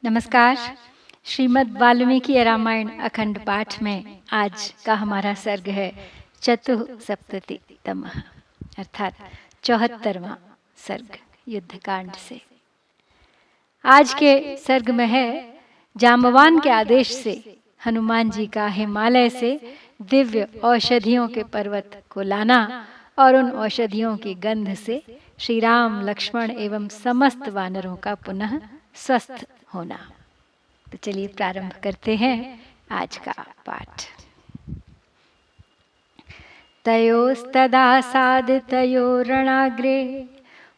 नमस्कार। श्रीमद् वाल्मीकि रामायण अखंड पाठ में आज का हमारा सर्ग है चतुःसप्ततितमः अर्थात 74वां सर्ग युद्धकांड से। आज के सर्ग में है जाम्बवान के आदेश से हनुमान जी का हिमालय से दिव्य औषधियों के पर्वत को लाना और उन औषधियों की गंध से श्री राम, लक्ष्मण एवं समस्त वानरों का पुनः स्वस्थ होना। तो चलिए प्रारंभ करते हैं आज का पाठ। तयोस्तदा सादितयोरणाग्रे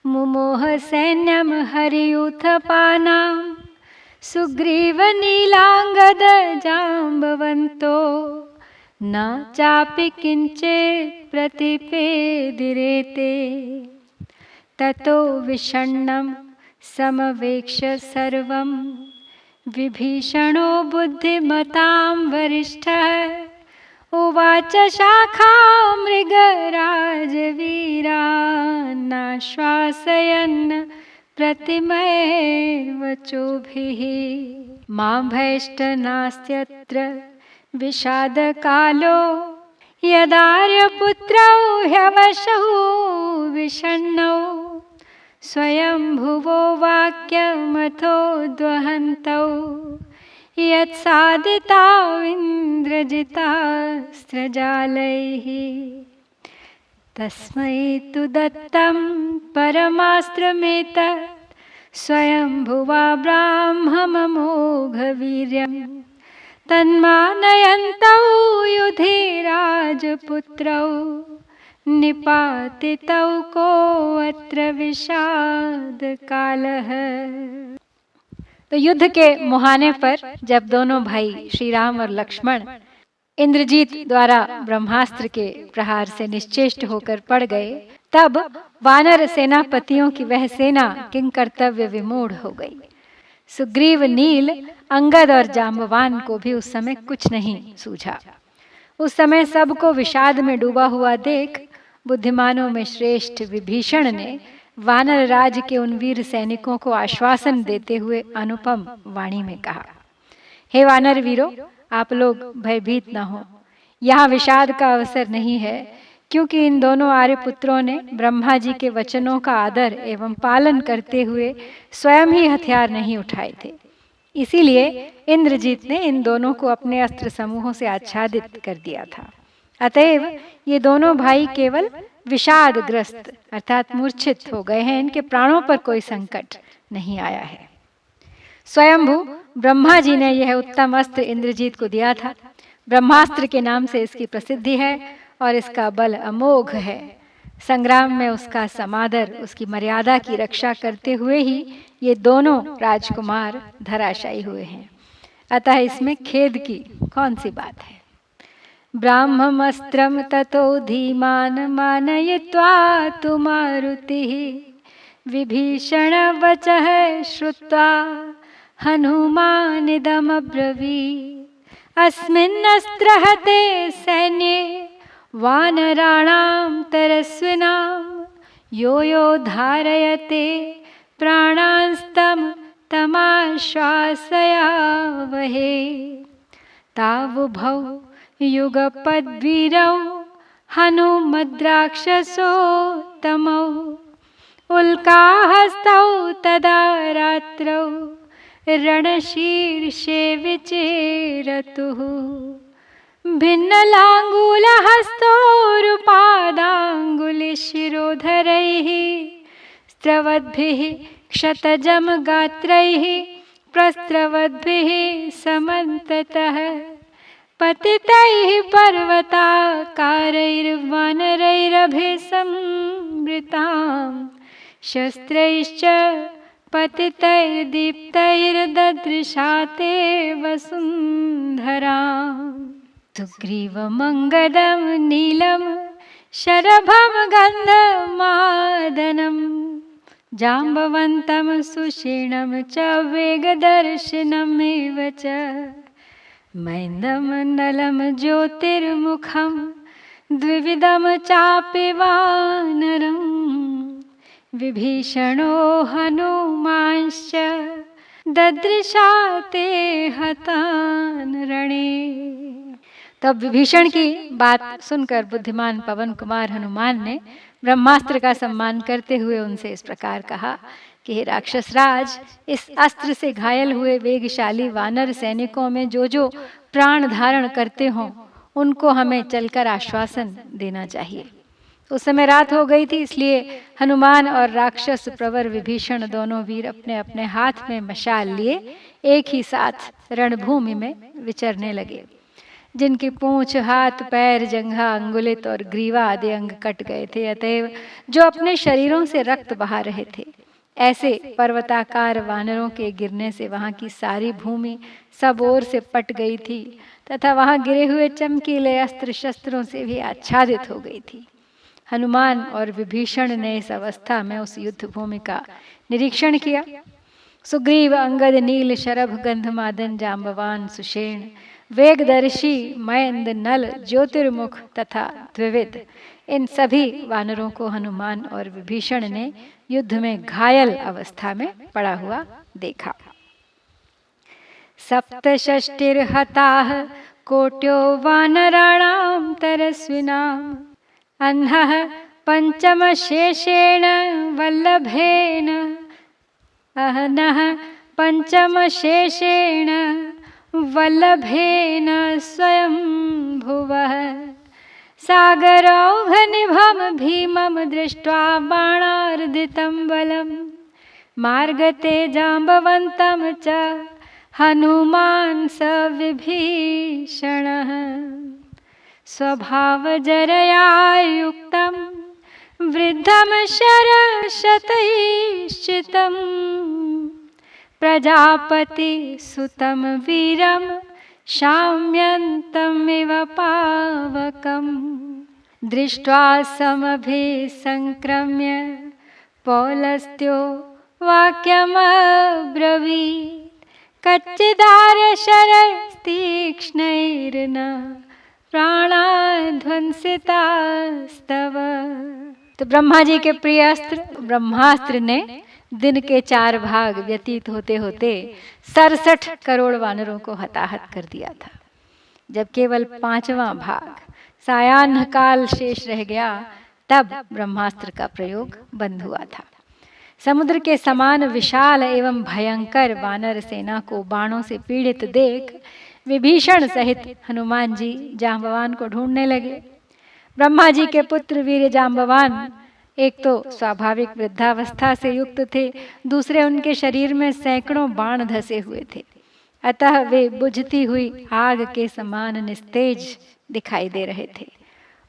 मुमोह सैन्यम हरियूथपानां सुग्रीव नीलांगद जाम्बवन्तो न चापि किंचित् प्रतिपेदिरेते। ततो विषण्णं समवेक्ष्य सर्वं विभीषणो बुद्धिमतां वरिष्ठः उवाच शाखां मृगराजवीरान्नाश्वासयन् प्रतिमैर्वचोभिः। मां भयष्ट नास्त्यत्र विषादकालो यदार्यपुत्रौ ह्यवशौ विषण्णौ स्वयंभुवो वाक्यमथोद्वहन्तौ यत्सादिताविन्द्रजितास्त्रजालैः। तस्मै तु दत्तं परमास्त्रमेतत् स्वयंभुवा ब्राह्मममोघवीर्यं तन्मानयन्तौ युधि राजपुत्रौ निपातितौ को अत्र विषाद कालः। तो युद्ध के मुहाने पर जब दोनों भाई श्री राम और लक्ष्मण इंद्रजीत द्वारा ब्रह्मास्त्र के प्रहार से निश्चेष्ट होकर पड़ गए, तब वानर सेनापतियों की वह सेना किंकर्तव्य विमूढ़ हो गई। सुग्रीव, नील, अंगद और जाम्बवान को भी उस समय कुछ नहीं सूझा। उस समय सबको विषाद में डूबा हुआ देख बुद्धिमानों में श्रेष्ठ विभीषण ने वानर राज के उन वीर सैनिकों को आश्वासन देते हुए अनुपम वाणी में कहा, हे वानर वीरों, आप लोग भयभीत न हो। यहाँ विषाद का अवसर नहीं है, क्योंकि इन दोनों आर्यपुत्रों ने ब्रह्मा जी के वचनों का आदर एवं पालन करते हुए स्वयं ही हथियार नहीं उठाए थे। इसीलिए इंद्रजीत ने इन दोनों को अपने अस्त्र समूहों से आच्छादित कर दिया था। अतएव ये दोनों भाई केवल विषादग्रस्त अर्थात मूर्छित हो गए हैं, इनके प्राणों पर कोई संकट नहीं आया है। स्वयंभू ब्रह्मा जी ने यह उत्तम अस्त्र इंद्रजीत को दिया था। ब्रह्मास्त्र के नाम से इसकी प्रसिद्धि है और इसका बल अमोघ है। संग्राम में उसका समादर, उसकी मर्यादा की रक्षा करते हुए ही ये दोनों राजकुमार धराशायी हुए हैं। अतः इसमें खेद की कौन सी बात है। ब्राह्ममस्त्रं ततो धीमान मानयित्वा तु मारुतिः विभीषण वचः श्रुत्वा हनुमानिदमब्रवीत् अस्मिन्नस्त्रहते सैन्ये वानराणां तरस्विनां यो यो धारयते प्राणांस्तं तमाश्वासयावहे। तावुभौ युगपद्वीरौ हनुमद्राक्षसोत्तमौ उल्काहस्तौ तदा रात्रौ रणशीर्षे विचेरतुः भिन्नलाङ्गूलहस्तोरुपादाङ्गुलिशिरोधरैः स्त्रवद्भिः क्षतजं गात्रैः प्रस्त्रवद्भिः समन्ततः पतितैः पर्वताकारैर्वानरैरभिसंवृतां शस्त्रैश्च पतितैर्दीप्तैर्ददृशा ते वसुन्धराम्। सुग्रीवमङ्गदं नीलं शरभं गन्धमादनं जाम्बवन्तं सुषीणं च वेगदर्शिनमेव च मैन्दं नलं ज्योतिर्मुखं द्विविधं चापि वानरं विभीषणो हनुमांश्च ददृशा ते हतान रणे। तब विभीषण की बात सुनकर बुद्धिमान पवन कुमार हनुमान ने ब्रह्मास्त्र का सम्मान करते हुए उनसे इस प्रकार कहा कि हे राक्षस राज, इस अस्त्र से घायल हुए वेगशाली वानर सैनिकों में जो जो प्राण धारण करते हों उनको हमें चलकर आश्वासन देना चाहिए। उस समय रात हो गई थी, इसलिए हनुमान और राक्षस प्रवर विभीषण दोनों वीर अपने अपने हाथ में मशाल लिए एक ही साथ रणभूमि में विचरने लगे। जिनकी पूंछ, हाथ, पैर, जंघा, अंगुलित और ग्रीवा आदि अंग कट गए थे, अतएव जो अपने शरीरों से रक्त बहा रहे थे, ऐसे पर्वताकार वानरों के गिरने से वहां की सारी भूमि सब ओर से पट गई थी तथा वहां गिरे हुए चमकीले अस्त्र शस्त्रों से भी आच्छादित हो गई थी। हनुमान और विभीषण ने इस अवस्था में उस युद्ध भूमि का निरीक्षण किया। सुग्रीव, अंगद, नील, शरभ, गंधमादन, जाम्बवान, सुषेण, वेगदर्शी, मयंद, नल, ज्योतिर्मुख तथा द्विविद, इन सभी वानरों को हनुमान और विभीषण ने युद्ध में घायल अवस्था में पड़ा हुआ देखा। सप्तषष्टिर्हताः कोट्यो वानराणां तरस्विनाम् अन्हः पंचमशेषेण वल्लभेन अहनः पंचमशेषेण वल्लभेन स्वयं भुवः सागरौघनिभं भीमं दृष्ट्वा बाणार्दितं बलं मार्गते जाम्बवन्तं च हनुमान् स विभीषणः स्वभावजरया युक्तं वृद्धं शरशतैश्चितं प्रजापतिसुतं वीरं शाम्यन्तमिव पावकम् दृष्ट्वा समभिसंक्रम्य पौलस्त्यो वाक्यमब्रवीत् कच्चिदार्यशरस्तीक्ष्णैर्न प्राणाध्वंसितास्तव। तो ब्रह्मा जी के प्रिय अस्त्र ब्रह्मास्त्र ने दिन के 4 भाग व्यतीत होते होते 67 करोड़ वानरों को हताहत कर दिया था। जब केवल 5वां भाग सायाह्न काल शेष रह गया, तब ब्रह्मास्त्र का प्रयोग बंद हुआ था। समुद्र के समान विशाल एवं भयंकर वानर सेना को बाणों से पीड़ित देख विभीषण सहित हनुमान जी जाम्बवान को ढूंढने लगे। ब्रह्मा जी के पुत्र वीर जाम्बवान एक तो स्वाभाविक वृद्धावस्था से युक्त थे, दूसरे उनके शरीर में सैकड़ों बाण धसे हुए थे, अतः वे बुझती हुई आग के समान निस्तेज दिखाई दे रहे थे।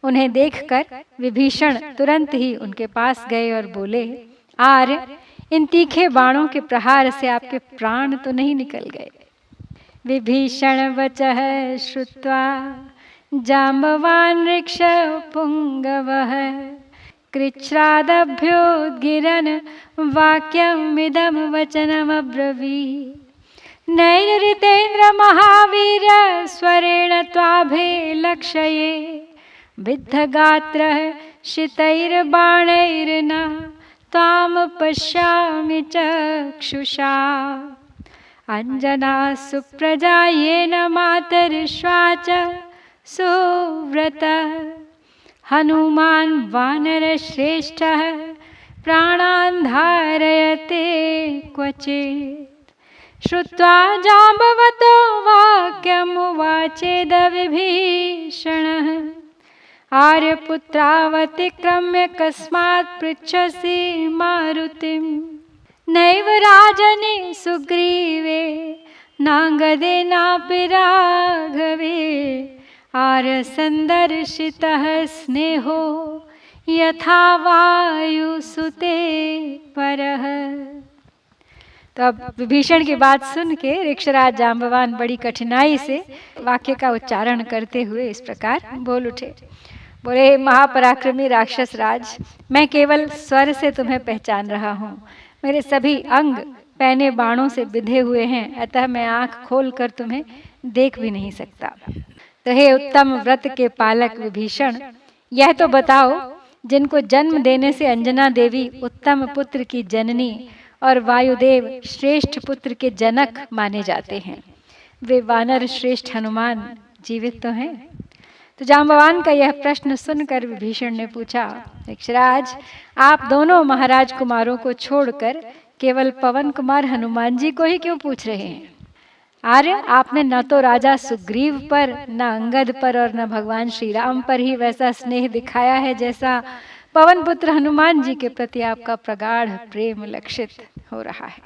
उन्हें देखकर विभीषण तुरंत ही उनके पास गए और बोले, आर्य, इन तीखे बाणों के प्रहार से आपके प्राण तो नहीं निकल गए? विभीषण वचः श्रुत्वा जाम्बवान् ऋक्ष पुंगवः कृच्छ्रादभ्योद्गिरन् वाक्यमिदं वचनमब्रवीत् नैरृतेन्द्र महावीर स्वरेण त्वाभिलक्षये विद्धगात्रः शितैर्बाणैर्न त्वां पश्यामि चक्षुषा अंजना सुप्रजा येन मातरिश्वा च सुव्रतः हनुमान् वानरश्रेष्ठः प्राणान् धारयते क्वचित्। श्रुत्वा जाम्बवतो वाक्यमुवाचेदविभीषणः आर्यपुत्रावतिक्रम्य कस्मात् पृच्छसि मारुतिं नैव राजने सुग्रीवे नाङ्गदे नापि राघवे आर्यसन्दर्शितः स्नेहो यथा वायुसुते परः। तो अब विभीषण की बात सुन के ऋक्षराज जाम्बवान बड़ी कठिनाई से वाक्य का उच्चारण करते हुए इस प्रकार बोल उठे। बोले, महापराक्रमी राक्षस राज, मैं केवल स्वर से तुम्हें पहचान रहा हूँ। मेरे सभी अंग पैने बाणों से बिधे हुए हैं, अतः मैं आंख खोलकर तुम्हें देख भी नहीं सकता। तो हे उत्तम व्रत के पालक विभीषण, यह तो बताओ, जिनको जन्म देने से अंजना देवी उत्तम पुत्र की जननी और वायुदेव श्रेष्ठ पुत्र के जनक माने जाते हैं। वे वानर श्रेष्ठ हनुमान जीवित तो हैं। तो जांबवान का यह प्रश्न सुनकर विभीषण ने पूछा, यक्षराज, आप दोनों महाराज कुमारों को छोड़कर केवल पवन कुमार हनुमान जी को ही क्यों पूछ रहे हैं? आर्य, आपने न तो राजा सुग्रीव पर, न अंगद पर और न भगवान श्री राम पर ही वैसा स्नेह दिखाया है जैसा पवन पुत्र हनुमान जी के प्रति आपका प्रगाढ़ प्रेम लक्षित हो रहा है।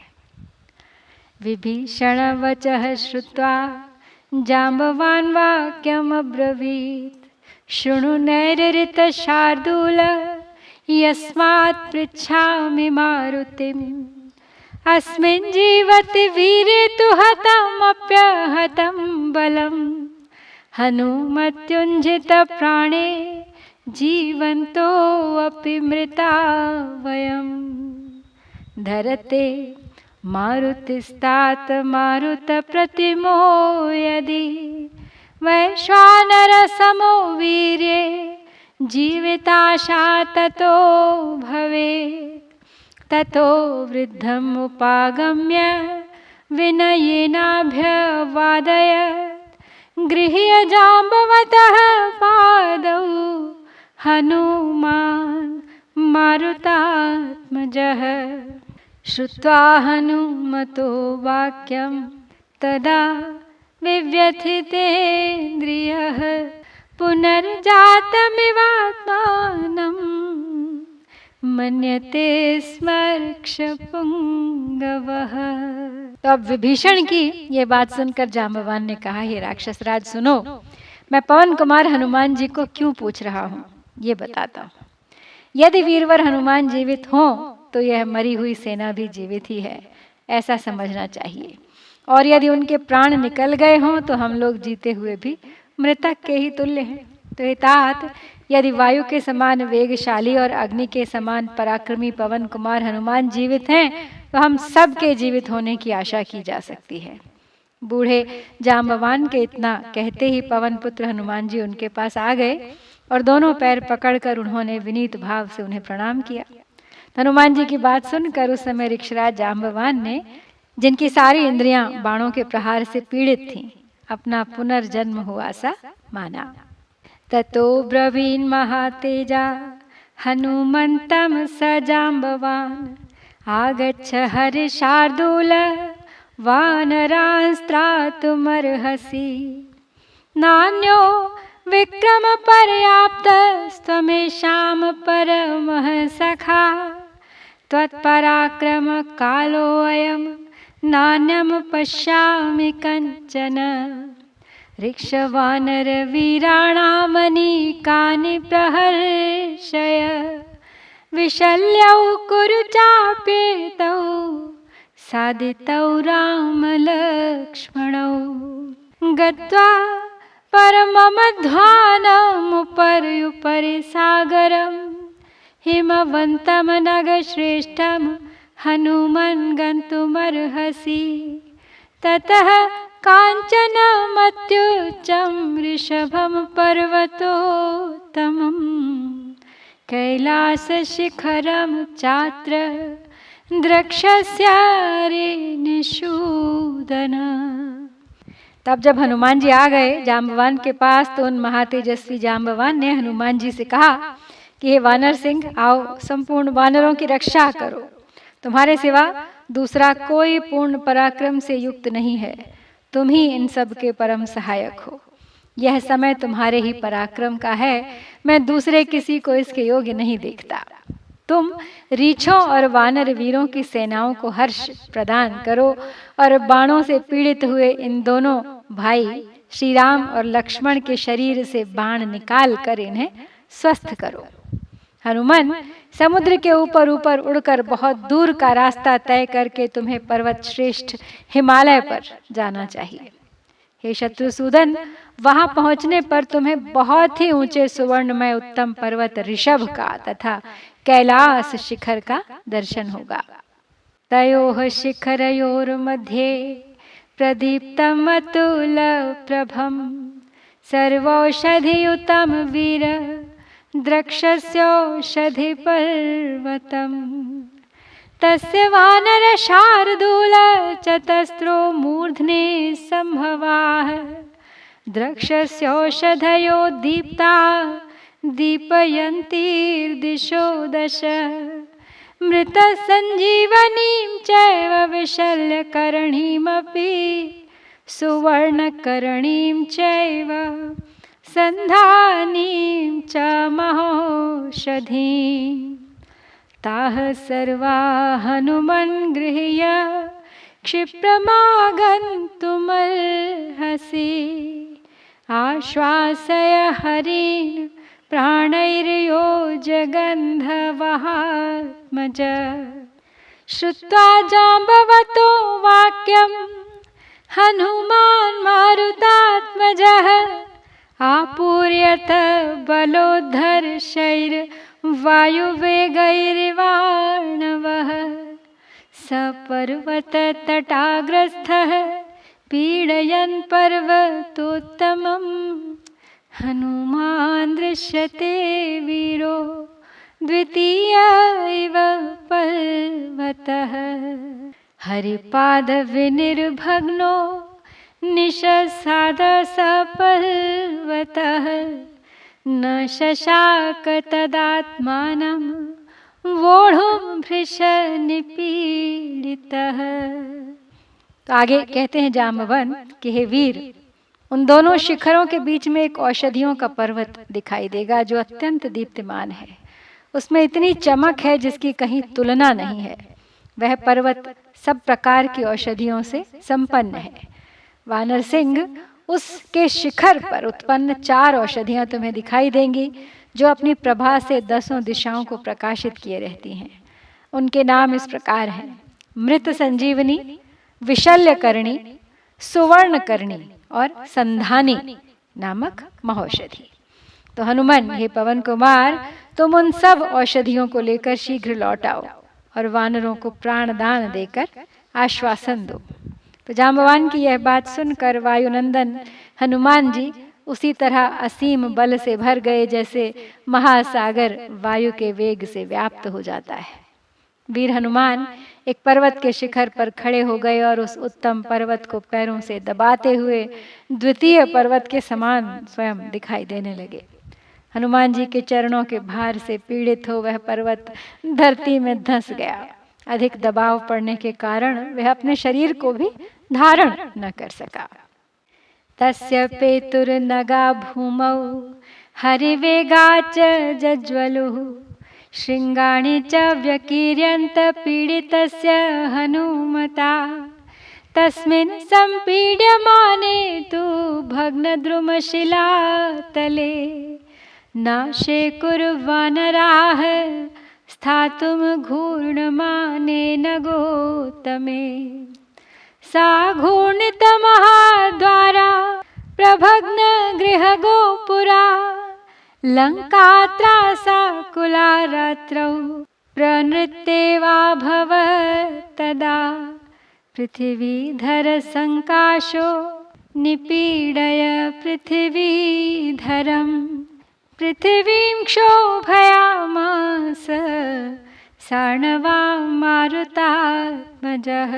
विभीषण वचः श्रुत्वा जाम्बवान् वाक्यम् अब्रवीत्, शृणु नैरृत शार्दूल यस्मात् पृच्छामि मारुतिम्, अस्मिन् जीवति वीरे तु हतमप्यहतं बलम्, हनुमत्युञ्जित प्राणे जीवन्तोऽपि मृता वयम्। धरते मारुतिस्तात मारुत प्रतिमो यदि, वैश्वानर समो वीर्ये जीविताशा ततो भवेत्, ततो वृद्धम् उपागम्य विनयेनाभ्यवादयत्, गृह्य जाम्बवतः पादौ हनुमान् मारुतात्मजः। श्रुत्वा हनुमतो वाक्यं तदा विव्यथितेन्द्रियः, पुनर्जातमिवात्मानं मन्यते स्मर्क्षपुंगवः। तो अब विभीषण की ये बात सुनकर जांबवान ने कहा, हे राक्षस राज सुनो, मैं पवन कुमार हनुमान जी को क्यों पूछ रहा हूँ ये बताता हूँ। यदि वीरवर हनुमान जीवित हों तो यह मरी हुई सेना भी जीवित ही है, ऐसा समझना चाहिए। और यदि उनके प्राण निकल गए हों तो हम लोग जीते हुए भी मृतक के ही तुल्य हैं। तो हे तात, यदि वायु के समान वेगशाली और अग्नि के समान पराक्रमी पवन कुमार हनुमान जीवित हैं तो हम सब के जीवित होने की आशा की जा सकती है। बूढ़े जांबवान के इतना कहते ही पवन पुत्र हनुमान जी उनके पास आ गए और दोनों पैर पकड़कर उन्होंने विनीत भाव से उन्हें प्रणाम किया। हनुमान जी की बात सुनकर उस समय ऋक्षराज जांबवान ने, जिनकी सारी इंद्रियां बाणों के प्रहार से पीड़ित थीं, अपना पुनर्जन्म हुआ सा माना। ततो ब्रवीन् महातेजा हनुमन्तं स जाम्बवान्, आगच्छ हर्षार्दूल वानरांस्त्रातुमर्हसि, नान्यो विक्रम पर्याप्तस्त्वमेषां परमः सखा, त्वत्पराक्रम कालोऽयं नान्यं पश्यामि कञ्चन, ऋक्षवानरवीराणामनीकानि प्रहर्षय, विशल्यौ कुरु चाप्येतौ साधितौ रामलक्ष्मणौ, गत्वा परममध्वानमुपर्युपरि सागरं, हिमवन्तं नगश्रेष्ठं हनुमन् गन्तुमर्हसि, ततः काञ्चनमत्युच्चं वृषभं पर्वतोत्तमं, कैलासशिखरं चात्र द्रक्ष्यसि निषूदन। तब जब हनुमान जी आ गए जांबवान के पास तो उन महातेजस्वी जांबवान ने हनुमान जी से कहा कि हे वानर सिंह, आओ संपूर्ण वानरों की रक्षा करो। तुम्हारे सिवा दूसरा कोई पूर्ण पराक्रम से युक्त नहीं है, तुम ही इन सब के परम सहायक हो। यह समय तुम्हारे ही पराक्रम का है, मैं दूसरे किसी को इसके योग्य नहीं देखता। तुम रीछों और वानर वीरों की सेनाओं को हर्ष प्रदान करो और बाणों से पीड़ित हुए इन दोनों भाई श्री राम और लक्ष्मण के शरीर से बाण निकाल कर इन्हें स्वस्थ करो। हनुमान, समुद्र के ऊपर ऊपर उड़कर बहुत दूर का रास्ता तय करके तुम्हें पर्वत श्रेष्ठ हिमालय पर जाना चाहिए। हे शत्रुसूदन, वहां पहुंचने पर तुम्हें बहुत ही ऊंचे सुवर्णमय उत्तम पर्वत ऋषभ का तथा कैलास शिखर का दर्शन होगा। तयोः शिखरयोर्मध्ये प्रदीप्तम् अतुलप्रभं, सर्वौषधियुतं वीर द्रक्ष्यस्यौषधिपर्वतम्, तस्य वानर शार्दूल चतस्रो मूर्ध्ने संभवाः द्रक्षस्योषधयो दीप्ता दीपयन्तीर्दिशो दश मृतसञ्जीवनीं चैव विशल्यकरणीमपि सुवर्णकरणीं चैव सन्धानीं च महौषधीं ताः सर्वा हनुमन् गृह्य क्षिप्रमागन्तुमर्हसि आश्वासय हरीन् प्राणैर्यो जगन्धवहात्मज श्रुत्वा जाम्बवतो वाक्यं हनुमान् मारुतात्मजः आपूर्यत बलोद्धर्षैर्वायुवेगैर्वाणवः स पर्वततटाग्रस्थः पीडयन् पर्वतोत्तमं हनुमान् दृश्यते वीरो द्वितीय इव पर्वतः हरिपादविनिर्भग्नो निशसाद स पर्वतः न शशाक तदात्मानं वोढुं भृशनिपीडितः। तो आगे कहते हैं जाम्बवंत कि हे वीर, उन दोनों शिखरों के बीच में एक औषधियों का पर्वत दिखाई देगा जो अत्यंत दीप्तिमान है। उसमें इतनी चमक है जिसकी कहीं तुलना नहीं है। वह पर्वत सब प्रकार की औषधियों से संपन्न है। वानर सिंह, उसके शिखर पर उत्पन्न 4 औषधियां तुम्हें दिखाई देंगी जो अपनी प्रभा से 10 दिशाओं को प्रकाशित किए रहती हैं। उनके नाम इस प्रकार हैं: मृत संजीवनी, विशल्यकरणी, सुवर्णकरणी और संधानी नामक महौषधि। तो हनुमान, हे पवन कुमार, तुम उन सब औषधियों को लेकर शीघ्र लौट आओ और वानरों को प्राणदान देकर आश्वासन दो। तो जाम्बवान की यह बात सुनकर वायुनंदन हनुमान जी उसी तरह असीम बल से भर गए जैसे महासागर वायु के वेग से व्याप्त हो जाता है। वीर हनुमान एक पर्वत के शिखर पर खड़े हो गए और उस उत्तम पर्वत को पैरों से दबाते हुए द्वितीय पर्वत के समान स्वयं दिखाई देने लगे। हनुमान जी के चरणों के भार से पीड़ित हो वह पर्वत धरती में धंस गया। अधिक दबाव पड़ने के कारण वह अपने शरीर को भी धारण न कर सका। तस्य पेतुर्नगा भूमौ हरिवेगाच जज्वलुः श्रृंगाणि च व्यकीर्यन्त पीडितस्य हनुमता तस्मिन् सम्पीड्यमाने तु भग्नद्रुमशिलातले नाशे कुर्वानराः स्थातुं घूर्णमानेन गोतमे सा घूर्णितमहाद्वारा प्रभग्न गृहगोपुरा लङ्कात्रासाकुला रात्रौ प्रनृत्येवाभवत् तदा पृथिवीधर संकाशो निपीडय पृथिवीधरम् पृथिवीं क्षोभयामास सार्णवा मारुतात्मजः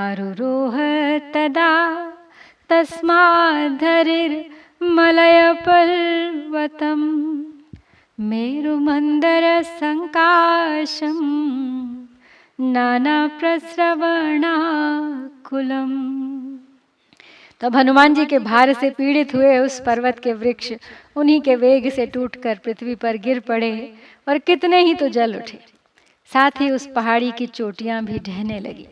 आरुरोह तदा तस्माद्धरिर्मलयपर्वतं मेरुमन्दरसङ्काशं नानाप्रस्रवणाकुलम्। तब हनुमान जी के भार से पीड़ित हुए उस पर्वत के वृक्ष उन्हीं के वेग से टूटकर पृथ्वी पर गिर पड़े और कितने ही तो जल उठे। साथ ही उस पहाड़ी की चोटियां भी ढहने लगी।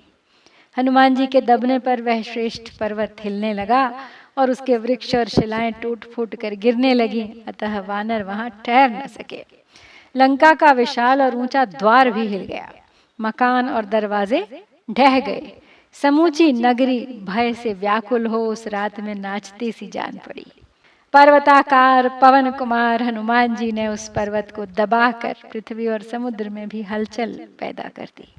हनुमान जी के दबने पर वह श्रेष्ठ पर्वत हिलने लगा और उसके वृक्ष और शिलाएं टूट फूट कर गिरने लगी। अतः वानर वहां ठहर न सके। लंका का विशाल और ऊंचा द्वार भी हिल गया। मकान और दरवाजे ढह गए। समूची नगरी भय से व्याकुल हो उस रात में नाचती सी जान पड़ी। पर्वताकार पवन कुमार हनुमान जी ने उस पर्वत को दबाकर पृथ्वी और समुद्र में भी हलचल पैदा कर दी।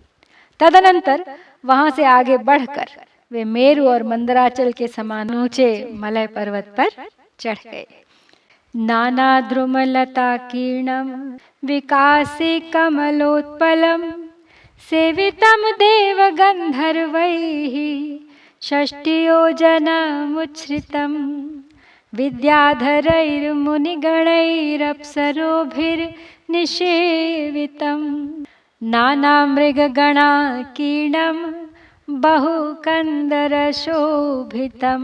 तदनंतर वहां से आगे बढ़कर वे मेरु और मंदराचल के समान ऊंचे मलय पर्वत पर चढ़ गए। नाना द्रुमलता कीर्णम विकासी कमलोत्पलम सेवितं देवगन्धर्वैः षष्टियोजनमुच्छ्रितं विद्याधरैर्मुनिगणैरप्सरोभिर्निषेवितं नानामृगगणाकीर्णं बहुकन्दरशोभितं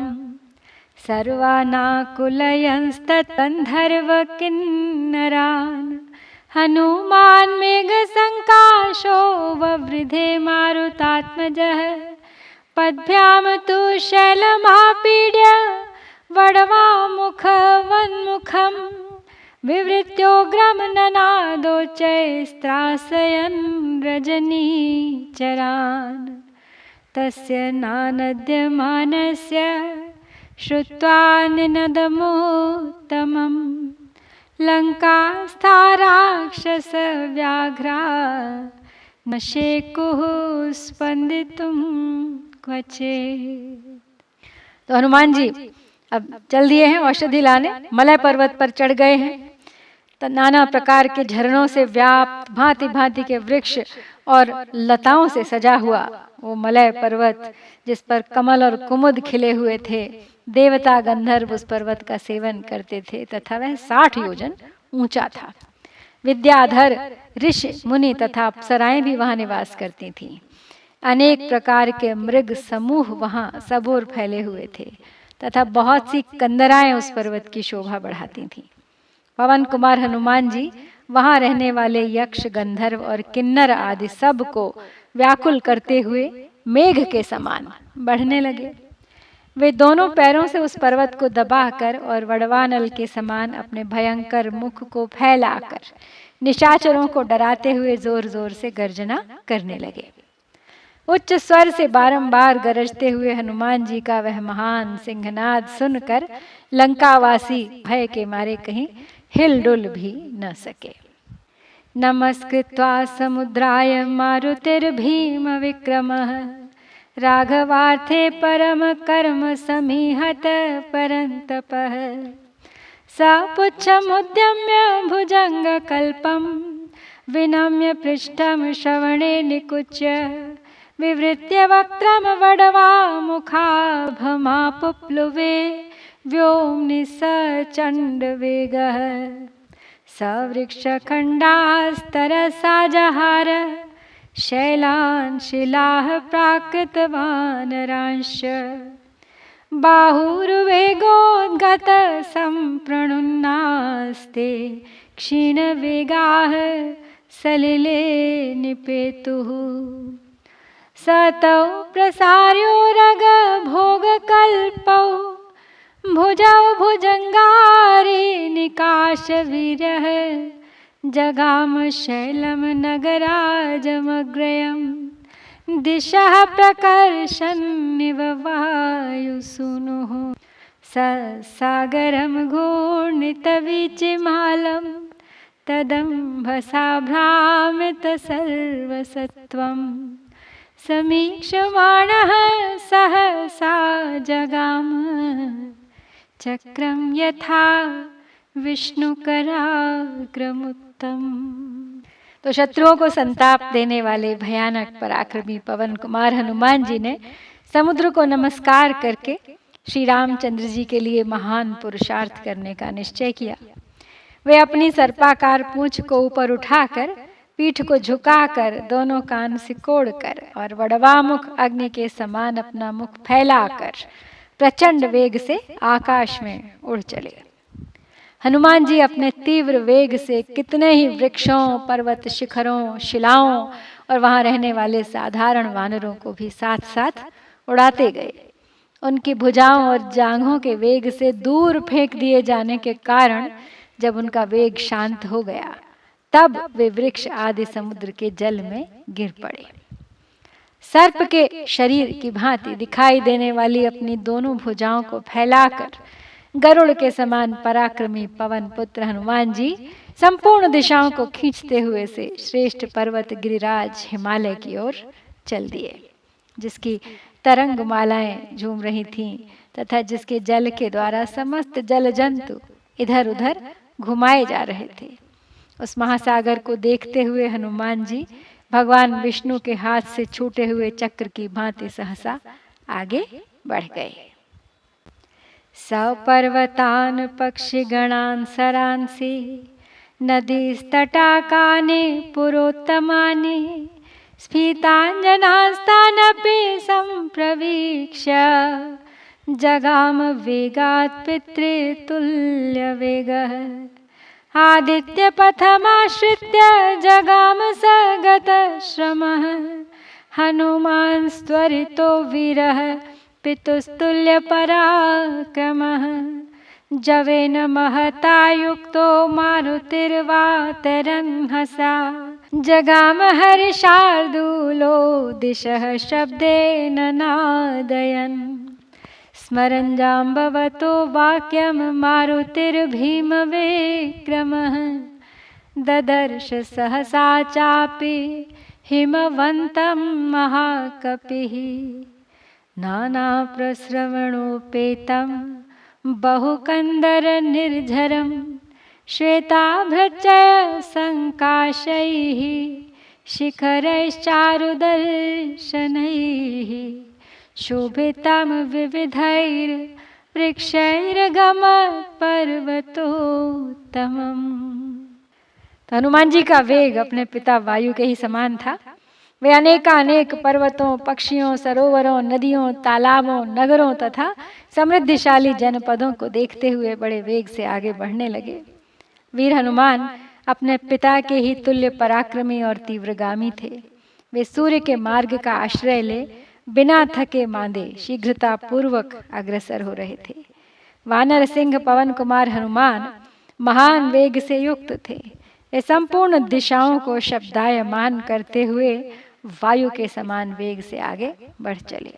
सर्वानाकुलयंस्ततन्धर्वकिन्नरान् हनुमान् मेघसङ्काशो ववृधे मारुतात्मजः पद्भ्यां तु शैलमापीड्य वडवामुखवन्मुखं विवृत्योग्रं ननादोच्चैस्त्रासयन् रजनीचरान् तस्य नानद्यमानस्य श्रुत्वा निनदमुत्तमम् लङ्कास्था राक्षसव्याघ्रा न शेकुः स्पन्दितुं क्वचित्। तो हनुमान जी अब चल दिए हैं औषधि लाने, मलय पर्वत पर चढ़ गए हैं। तो नाना प्रकार के झरनों से व्याप्त भांति भांति के वृक्ष और लताओं से सजा हुआ वो मलय पर्वत, जिस पर कमल और कुमुद खिले हुए थे, देवता गंधर्व उस पर्वत का सेवन करते थे तथा वह 60 योजन ऊंचा था। विद्याधर ऋषि मुनि तथा अप्सराएं भी वहां निवास करती थीं। अनेक प्रकार के मृग समूह वहां सबोर फैले हुए थे तथा बहुत सी कंदराएं उस पर्वत की शोभा बढ़ाती थीं। पवन कुमार हनुमान जी वहां रहने वाले यक्ष गंधर्व और किन्नर आदि सब को व्याकुल करते हुए मेघ के समान बढ़ने लगे। वे दोनों पैरों से उस पर्वत को दबाकर और वड़वानल के समान अपने भयंकर मुख को फैलाकर निशाचरों को डराते हुए जोर जोर से गर्जना करने लगे। उच्च स्वर से बारंबार गरजते हुए हनुमान जी का वह महान सिंहनाद सुनकर लंकावासी भय के मारे कहीं हिलडुल भी न सके। नमस्कृत्वा समुद्राय मारुतिर्भीम विक्रमः राघवार्थे परम कर्म समीहत परन्तपः स पुच्छमुद्यम्य भुजङ्गकल्पं विनम्य पृष्ठं श्रवणे निकुच्य विवृत्य वक्त्रं वडवामुखाभमापुप्लुवे व्योम्नि स चण्डवेगः सवृक्षखण्डास्तरसा जहार शैलान् शिलाः प्राकृतवानरांश्च बाहुर्वेगोद्गत सम्प्रणुन्नास्ते क्षीणवेगाः सलिले निपेतुः स तौ प्रसार्योरगभोगकल्पौ भुजौ भुजङ्गारे निकाशवीर्यः जगाम शैलं नगराजमग्रयं दिशः प्रकर्षन्निव वायुसूनुः स सागरं घूर्णितवीचिमालं तदम्भसाभ्रामितसर्वसत्त्वं समीक्षमाणः सहसा जगाम चक्रं यथा विष्णुकराग्रमुत्तम। तो शत्रुओं को संताप देने वाले भयानक पराक्रमी पवन कुमार हनुमान जी ने समुद्र को नमस्कार करके श्री रामचंद्र जी के लिए महान पुरुषार्थ करने का निश्चय किया। वे अपनी सर्पाकार पूंछ को ऊपर उठाकर, पीठ को झुकाकर, दोनों कान सिकोड़कर और वड़वामुख अग्नि के समान अपना मुख फैलाकर प्रचंड वेग से आकाश में उड़ चले। हनुमान जी अपने तीव्र वेग से कितने ही वृक्षों, पर्वत शिखरों, शिलाओं और वहां रहने वाले साधारण वानरों को भी साथ साथ उड़ाते गए। उनकी भुजाओं और जांघों के वेग से दूर फेंक दिए जाने के कारण जब उनका वेग शांत हो गया, तब वे वृक्ष आदि समुद्र के जल में गिर पड़े। सर्प के शरीर की भांति दिखाई देने वाली अपनी दोनों भुजाओं को फैलाकर गरुड़ के समान पराक्रमी पवन पुत्र हनुमान जी संपूर्ण दिशाओं को खींचते हुए से श्रेष्ठ पर्वत गिरिराज हिमालय की ओर चल दिए, जिसकी तरंग मालाएं झूम रही थीं तथा जिसके जल के द्वारा समस्त जल जंतु इधर उधर घुमाए जा रहे थे। उस महासागर को देखते हुए हनुमान जी भगवान विष्णु के हाथ से छूटे हुए चक्र की भांति सहसा आगे बढ़ गए। सपर्वतान् पक्षिगणान् सरांसि नदीस्तटाकानि पुरोत्तमानि स्फीताञ्जनास्तानपि सम्प्रवीक्ष्य जगाम वेगात् पितृतुल्यवेगः आदित्यपथमाश्रित्य जगाम स गतश्रमः हनुमान् त्वरितो वीरः पितुस्तुल्यपराक्रमः जवेन महता युक्तो मारुतिर्वातरन्हसा जगाम हर्षार्दूलो दिशः शब्देन नादयन् स्मरन् जाम्बवतो वाक्यं मारुतिर्भीमविक्रमः ददर्श सहसा चापि हिमवन्तं महाकपिः नानाप्रस्रवणोपेतं बहुकन्दरनिर्झरं श्वेताभ्रचय सङ्काशैः शिखरैश्चारुदर्शनैः शोभितं विविधैर्गमपर्वतोत्तमम्। तो हनुमान जी का वेग अपने पिता वायु के ही समान था। वे अनेकानेक पर्वतों, पक्षियों, सरोवरों, नदियों, तालाबों, नगरों तथा समृद्धिशाली जनपदों को देखते हुए बड़े वेग से आगे बढ़ने लगे। वीर हनुमान अपने पिता के ही तुल्य पराक्रमी और तीव्रगामी थे। वे सूर्य के मार्ग का आश्रय ले बिना थके मांदे शीघ्रता पूर्वक अग्रसर हो रहे थे। वानर सिंह पवन कुमार हनुमान महान वेग से युक्त थे। वे संपूर्ण दिशाओं को शब्दायमान करते हुए वायु के समान वेग से आगे बढ़ चले।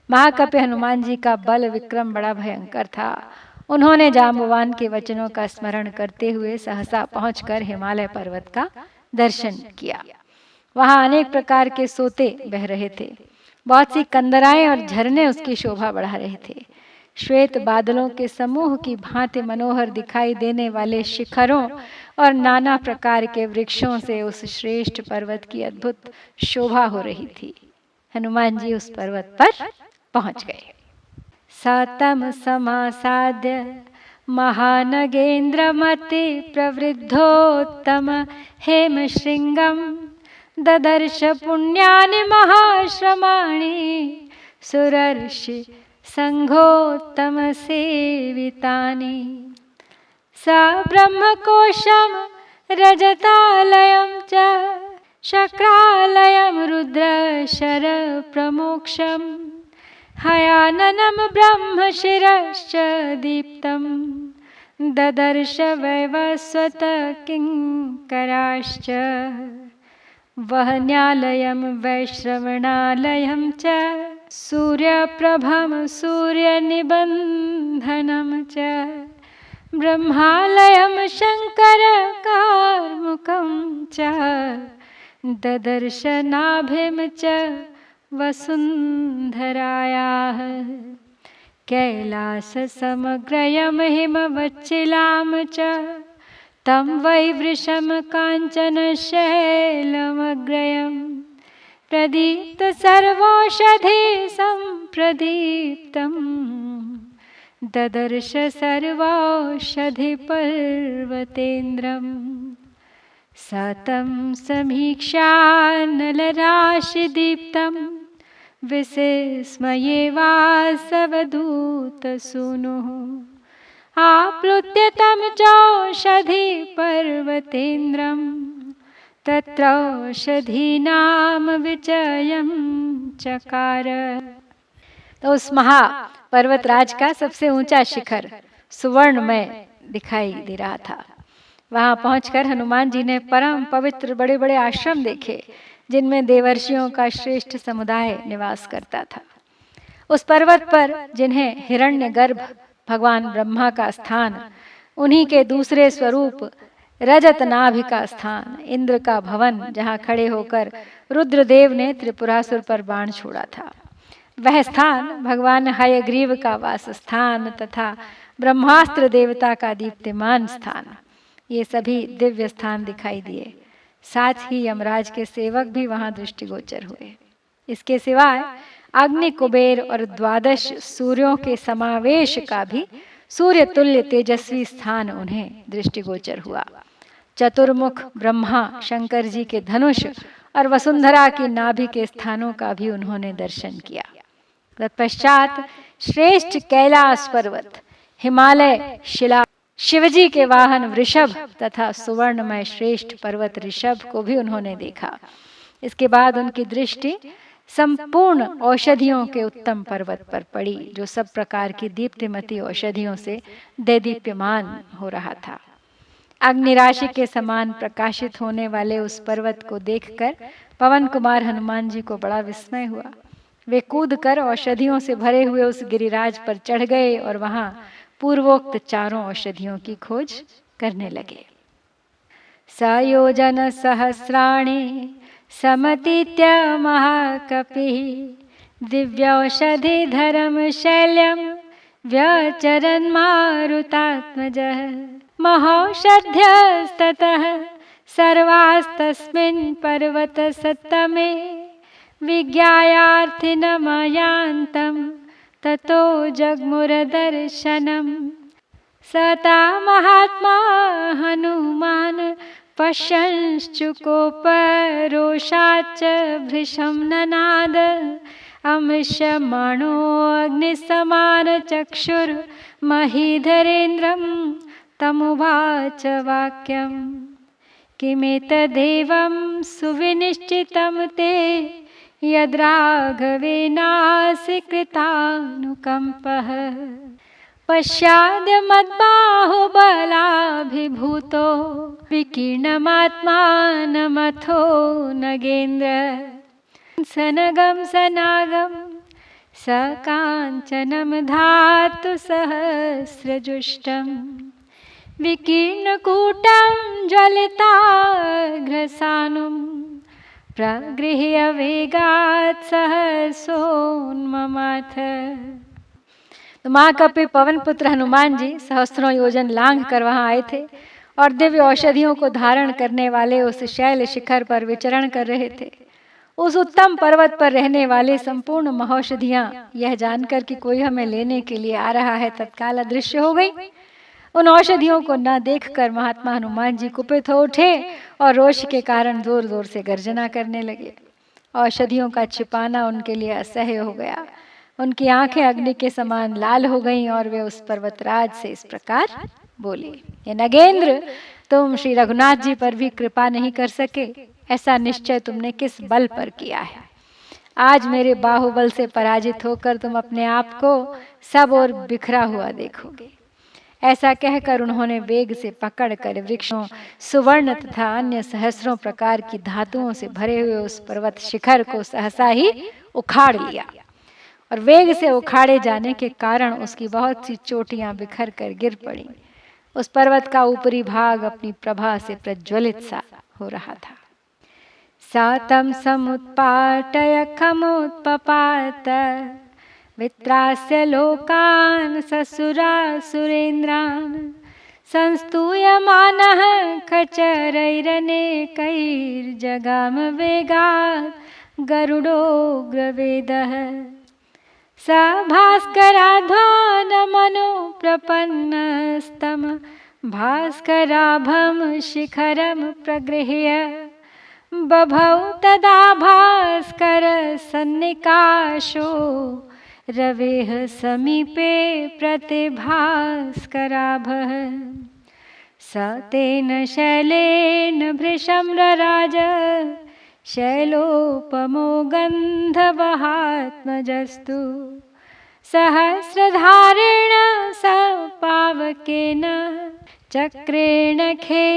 महाकपि हनुमान जी का बल विक्रम बड़ा भयंकर था। उन्होंने जाम्बवान के वचनों का स्मरण करते हुए सहसा पहुंचकर हिमालय पर्वत का दर्शन किया। वहां अनेक प्रकार के सोते बह रहे थे। बहुत सी कंदराएं और झरने उसकी शोभा बढ़ा रहे थे। श्वेत बादलों के समूह की भांति मनोहर दिखाई देने वाले शिखरों और नाना प्रकार के वृक्षों से उस श्रेष्ठ पर्वत की अद्भुत शोभा हो रही थी। हनुमान जी उस पर्वत पर पहुंच गए। सतम समासाद्य महानगेन्द्रमति प्रवृद्धोत्तम हेम श्रृंगम ददर्श पुण्यानि महाश्रमाणि सुरर्षि संघोत्तम सेवितानि स ब्रह्मकोशं रजतालयं च शक्रालयं रुद्रशर प्रमोक्षं हयाननं ब्रह्मशिरश्च दीप्तं ददर्श वैवस्वत किङ्कराश्च वहन्यालयं वैश्रवणालयं च सूर्यप्रभं सूर्यनिबन्धनं च ब्रह्मालयं शङ्करकार्मुकं च ददर्श नाभिं च वसुन्धरायाः कैलाससमग्रयं हिमवच्चिलां च तं वै वृषं काञ्चनशैलमग्रयं प्रदीप्त सर्वौषधि सम्प्रदीप्तं ददर्श सर्वौषधिपर्वतेन्द्रं सतं समीक्षानलराशिदीप्तं विस्मयेवासवधूतसूनुः आप्लुत्य तं चौषधि पर्वतेन्द्रं तत्रौषधीनां विचयं चकार। तो उस महा पर्वतराज का सबसे ऊंचा शिखर सुवर्णमय दिखाई दे रहा था। वहां पहुंचकर हनुमान जी ने परम पवित्र बड़े बड़े आश्रम देखे, जिनमें देवर्षियों का श्रेष्ठ समुदाय निवास करता था। उस पर्वत पर जिन्हें हिरण्यगर्भ भगवान ब्रह्मा का स्थान, उन्हीं के दूसरे स्वरूप रजत नाभि का स्थान, इंद्र का भवन जहाँ खड़े होकर रुद्रदेव ने त्रिपुरासुर पर बाण छोड़ा था, वह स्थान भगवान हयग्रीव का वास स्थान तथा ब्रह्मास्त्र देवता का दीप्तिमान स्थान, ये सभी दिव्य स्थान दिखाई दिए। साथ ही यमराज के सेवक भी वहां दृष्टिगोचर हुए। इसके सिवाय अग्नि, कुबेर और 12 सूर्यों के समावेश का भी सूर्य तुल्य तेजस्वी स्थान उन्हें दृष्टिगोचर हुआ। चतुर्मुख ब्रह्मा, शंकर जी के धनुष और वसुंधरा की नाभि के स्थानों का भी उन्होंने दर्शन किया। तत्पश्चात श्रेष्ठ कैलाश पर्वत, हिमालय शिला, शिवजी के वाहन वृषभ तथा सुवर्णमय श्रेष्ठ पर्वत ऋषभ को भी उन्होंने देखा। इसके बाद उनकी दृष्टि संपूर्ण औषधियों के उत्तम पर्वत पर पड़ी, जो सब प्रकार की दीप्तिमती औषधियों से दैदीप्यमान हो रहा था। अग्नि राशि के समान प्रकाशित होने वाले उस पर्वत को देखकर पवन कुमार हनुमान जी को बड़ा विस्मय हुआ। वे कूदकर औषधियों से भरे हुए उस गिरिराज पर चढ़ गए और वहां पूर्वोक्त चारों औषधियों की खोज करने लगे। सयोजन सहस्राणि समतीत्य महाकपिः दिव्यौषधिधरं शैल्यं व्यचरन् मारुतात्मजः। महौषध्यस्ततः सर्वास्तस्मिन् पर्वतसत्तमे विज्ञायार्थिनमयान्तं ततो जग्मुरदर्शनम्। सता महात्मा हनुमान् पश्यंश्चुकोपरोषाच्च भृशं ननाद। अमृष्यमाणो अग्निसमानचक्षुर्महीधरेन्द्रं तमुवाच वाक्यम्। किमेतदेवं सुविनिश्चितं ते यद्राघवेनासि कृतानुकम्पः। पश्चाद्य मद्बाहुबलाभिभूतो विकीर्णमात्मानमथो नगेन्द्र। सनगं सनागं सकाञ्चनं धातु सहस्रजुष्टं विकीर्णकूटं ज्वलिताग्रसानुं प्रगृह्य वेगात् सहसोन्ममाथ। तो महाकपि पवन पुत्र हनुमान जी सहस्त्रों योजन लांघ कर वहां आए थे और दिव्य औषधियों को धारण करने वाले उस शैल शिखर पर विचरण कर रहे थे। उस उत्तम पर्वत पर रहने वाले संपूर्ण महौषधियां यह जानकर कि कोई हमें लेने के लिए आ रहा है तत्काल अदृश्य हो गई। उन औषधियों को न देखकर महात्मा हनुमान जी कुपित हो उठे और रोष के कारण जोर जोर से गर्जना करने लगे। औषधियों का छिपाना उनके लिए असह्य हो गया। उनकी आंखें अग्नि के समान लाल हो गईं और वे उस पर्वतराज से इस प्रकार बोले, ये नगेंद्र, तुम श्री रघुनाथ जी पर भी कृपा नहीं कर सके, ऐसा निश्चय तुमने किस बल पर किया है? आज मेरे बाहुबल से पराजित होकर तुम अपने आप को सब ओर बिखरा हुआ देखोगे। ऐसा कहकर उन्होंने वेग से पकड़कर वृक्षों, सुवर्ण तथा अन्य सहस्रों प्रकार की धातुओं से भरे हुए उस पर्वत शिखर को सहसा ही उखाड़ लिया और वेग से उखाड़े जाने के कारण उसकी बहुत सी चोटियां बिखर कर गिर पड़ी। उस पर्वत का ऊपरी भाग अपनी प्रभा से प्रज्वलित सा हो रहा था। सातम समुत्पाटय खमुत्पपात वित्रास्य लोकान् ससुरासुरेन्द्रान् संस्तूयमानः खचरैरनेकैर्जगाम वेगात् गरुडोग्रवेदः। स भास्कराध्वानमनो प्रपन्नस्तं भास्कराभं शिखरं प्रगृह्य बभौ तदा भास्कर सन्निकाशो रवेः समीपे प्रतिभास्कराभः। स तेन शैलेन भृशं रराज शैलोपमो गन्धवहात्मजस्तु सहस्रधारेण स पावकेन चक्रेण खे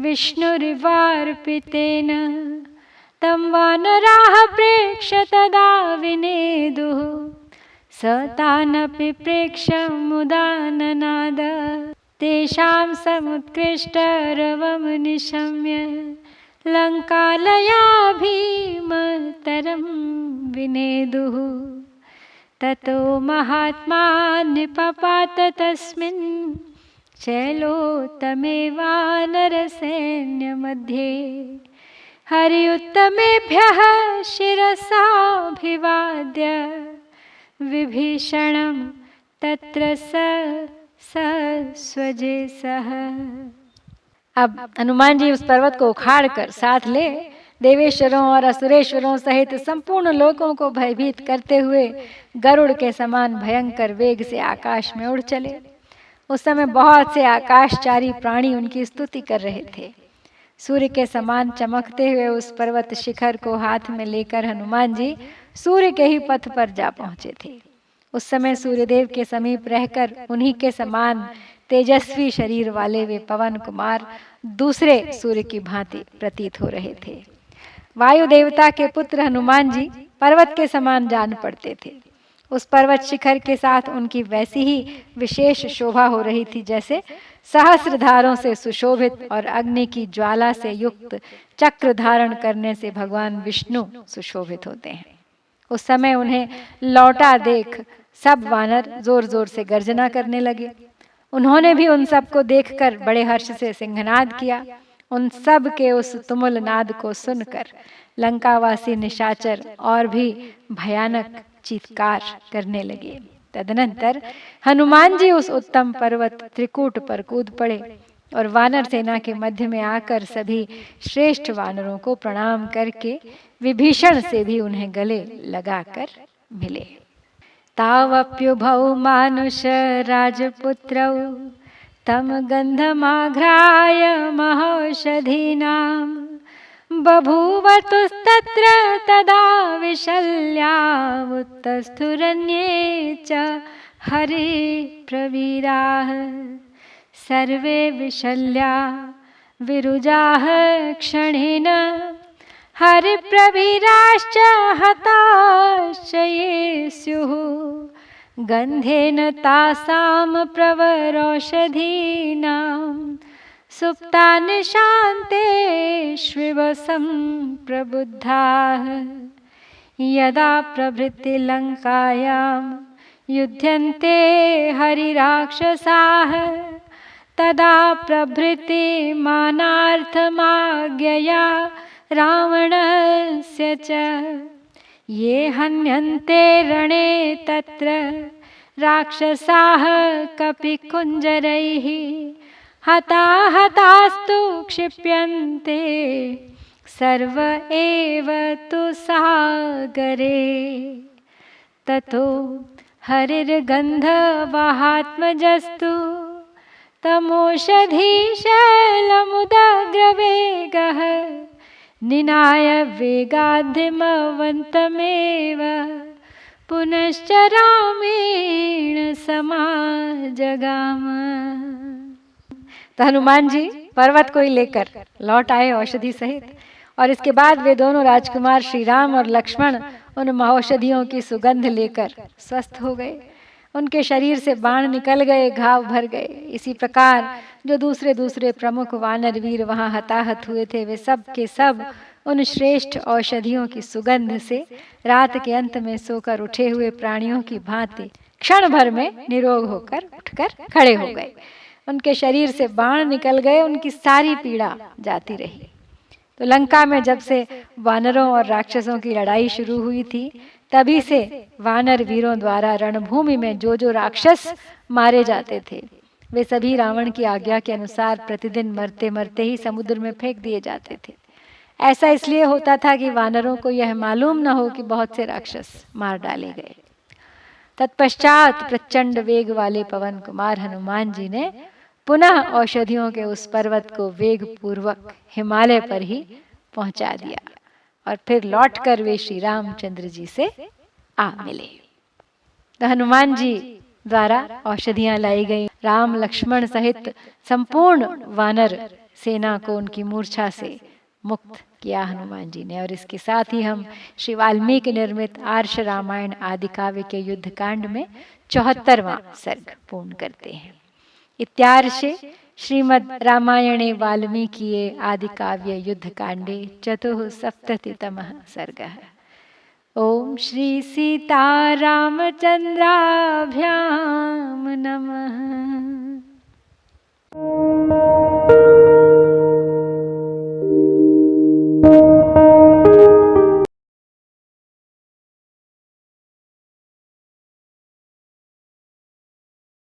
विष्णुरिवार्पितेन। तं वानराः प्रेक्ष्य तदा विनेदुः स तानपि प्रेक्ष्य मुदा ननाद। तेषां समुत्कृष्टरवं निशम्य लङ्कालयाभीमतरं विनेदुः। ततो महात्मा निपपात तस्मिन् चैलोत्तमे वानरसैन्यमध्ये हरियुत्तमेभ्यः शिरसाभिवाद्य विभीषणं तत्र स्वजे सह। अब हनुमान जी उस पर्वत को उखाड़ कर साथ ले देवेश्वरों और असुरेश्वरों सहित संपूर्ण लोकों को भयभीत करते हुए गरुड़ के समान भयंकर वेग से आकाश में उड़ चले। उस समय बहुत से आकाशचारी प्राणी उनकी स्तुति कर रहे थे। सूर्य के समान चमकते हुए उस पर्वत शिखर को हाथ में लेकर हनुमान जी सूर्य के ही पथ पर जा पहुंचे थे। उस समय सूर्यदेव के समीप रहकर उन्हीं के समान तेजस्वी शरीर वाले वे पवन कुमार दूसरे सूर्य की भांति प्रतीत हो रहे थे। वायु देवता के पुत्र हनुमान जी पर्वत के समान जान पड़ते थे। उस पर्वत शिखर के साथ उनकी वैसी ही विशेष शोभा हो रही थी जैसे सहस्रधारों से सुशोभित और अग्नि की ज्वाला से युक्त चक्र धारण करने से भगवान विष्णु सुशोभित होते हैं। उस समय उन्हें लौटा देख सब वानर जोर जोर से गर्जना करने लगे। उन्होंने भी उन सब को देखकर बड़े हर्ष से सिंहनाद किया। उन सब के उस तुमुल नाद को सुनकर लंकावासी निशाचर और भी भयानक चीत्कार करने लगे। तदनंतर हनुमान जी उस उत्तम पर्वत त्रिकूट पर कूद पड़े और वानर सेना के मध्य में आकर सभी श्रेष्ठ वानरों को प्रणाम करके विभीषण से भी उन्हें गले लगाकर मिले। तावप्युभौ मानुष राजपुत्रौ तम गंधमाघ्राय महौषधीनां बभूवतुस्तत्र तदा विशल्यावुत्तस्थुरन्ये च हरिप्रवीराः सर्वे विशल्या विरुजाः क्षणेन हरिप्रवीराश्च हताश्च ये स्युः गन्धेन तासां प्रवरौषधीनां सुप्तानि शान्तेष्विव सम्प्रबुद्धाः यदा प्रभृति लङ्कायां युध्यन्ते हरिराक्षसाः तदा प्रभृति मानार्थमाज्ञया रावणस्य च ये हन्यन्ते रणे तत्र राक्षसाः कपिकुञ्जरैः हताहतास्तु क्षिप्यन्ते सर्व एव तु सागरे ततो हरिर्गन्धवहात्मजस्तु तमोषधीशैलमुदग्रवेगः निनाय वेगाद्धिमवन्तमेव पुनश्च रामेण समाजगाम। तो हनुमान जी पर्वत को ही लेकर लौट आए औषधि सहित, और इसके बाद वे दोनों राजकुमार श्री राम और लक्ष्मण उन महौषधियों की सुगंध लेकर स्वस्थ हो गए। उनके शरीर से बाण निकल गए, घाव भर गए। इसी प्रकार जो दूसरे दूसरे प्रमुख वानर वीर वहां हताहत हुए थे, वे सब के सब उन श्रेष्ठ औषधियों की सुगंध से रात के अंत में सोकर उठे हुए प्राणियों की भांति क्षण भर में निरोग होकर उठकर खड़े हो गए। उनके शरीर से बाण निकल गए, उनकी सारी पीड़ा जाती रही। तो लंका में जब से वानरों और राक्षसों की लड़ाई शुरू हुई थी, तभी से वानर वीरों द्वारा रणभूमि में जो जो राक्षस मारे जाते थे, वे सभी रावण की आज्ञा के अनुसार प्रतिदिन मरते मरते ही समुद्र में फेंक दिए जाते थे। ऐसा इसलिए होता था कि वानरों को यह मालूम न हो कि बहुत से राक्षस मार डाले गए। तत्पश्चात प्रचंड वेग वाले पवन कुमार हनुमान जी ने पुनः औषधियों के उस पर्वत को वेग पूर्वक हिमालय पर ही पहुंचा दिया, और फिर लौटकर वे श्री रामचंद्र जी से आ मिले। तो हनुमान जी द्वारा औषधियां लाई गई। राम लक्ष्मण सहित संपूर्ण वानर सेना को उनकी मूर्छा से मुक्त किया हनुमान जी ने। और इसके साथ ही हम श्री वाल्मीकि निर्मित आर्ष रामायण आदि काव्य के युद्ध कांड में 74वां सर्ग पूर्ण करते हैं। इत्यार्षे श्रीमद् रामायणे वाल्मीकिये आदि काव्य युद्ध कांडे 74तमः सर्गः। ओम श्री सीता रामचंद्राभ्याम नमः।